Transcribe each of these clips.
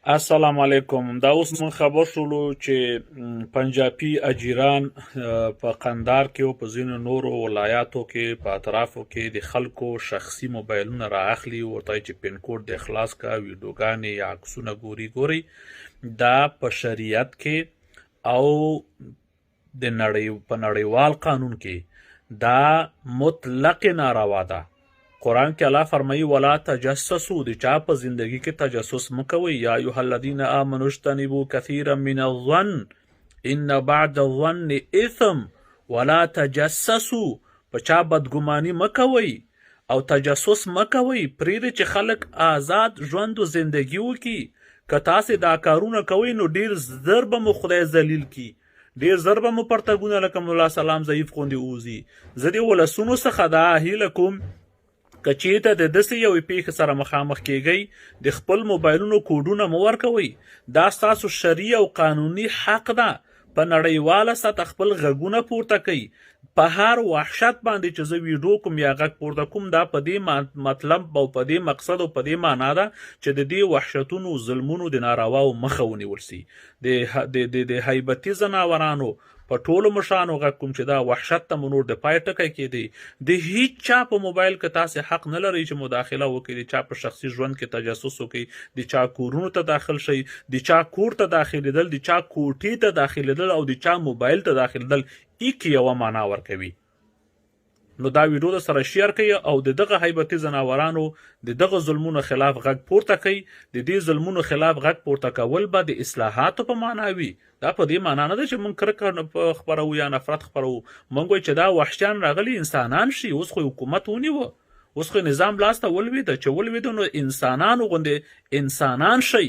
السلام علیکم. دا اوس مون خبر شولو چې پنجابي اجیران په قندار کې او په ځینو نورو ولایاتو کې په اطرافو کې د خلکو شخصي موبایلونه رااخلي، ورته چې پین کوډ د اخلاص کا ویډیوګانې یا عکسونه ګوري. دا په شریعت کې او د نړیوال قانون کې دا مطلق ناروا ده. قرآن کې الله فرمایي ولا تجسسوا، د چا په زندگی کې تجسس مکوئ. یا ایها الذین آمنوا اجتنبوا کثیرا من الظن ان بعد الظن اثم ولا تجسسوا، په چا بدګماني مکوئ او تجسس مکوئ. پرېږدئ چې خلک آزاد ژوند و زندگی وکړي. که تاسې دا کارونه کوئ نو ډېر زر به مو خدای ذلیل کړي، ډېر زر به مو پرتګونه لکه مولا سلام ضعیف غوندې ووځي. زه د ولسونو څخه دا هیله کوم که چېرته د داسې یوې پیښې سره مخامخ کیږئ د خپل موبایلونو کوډونه مه ورکوئ. دا ستاسو شرعي او قانوني حق ده. په نړیواله سطح خپل غږونه پورته کوئ. په هر وحشت باندې چې زه ویډیو کوم یا غږ پورته کوم، دا په دې مطلب او په دې مقصد او په دې معنا ده چې د دې وحشتونو ظلمونو د نارواو مخه ونیول سي. د هیبتي ځناورانو په ټولو مشرانو غږ کوم چې دا وحشت ته مو نور د پای ټکی کېدی. د هیڅ چا په موبایل کې تاسې حق نه لرئ چې مداخله وکړئ، د چا په شخصي ژوند کې تجسس وکړئ، د چا کورونو ته داخل شئ، د چا کور ته داخلېدل، د چا کوټې ته داخلېدل او د چا موبایل ته داخلېدل ایک یوه معنا ورکوي. نو دا ویډیو در سره شیر کړئ او د دغه هیبتي ځناورانو د دغه ظلمونو خلاف غږ پورته کړئ. د دې ظلمونو خلاف غږ پورته کول به د اصلاحاتو په معنا وي. دا په دې معنا نه ده چې موږ کرکه خپرو یا نفرت خپرو. موږ وایو چې دا وحشیان راغلي انسانان شي. اوس خو حکومت ونیوه، اوس خو نظام لاسته ولوېده. چې ولوېده نو انسانانو غوندې انسانان شئ.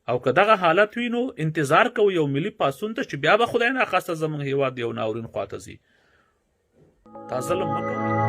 او که دغه حالت وي نو انتظار کوو یو ملي پاڅون ته چې بیا به خدای ناخواسته زموږ هیواد یو ناورین خواته ځي. دا ظلم مه کوئ.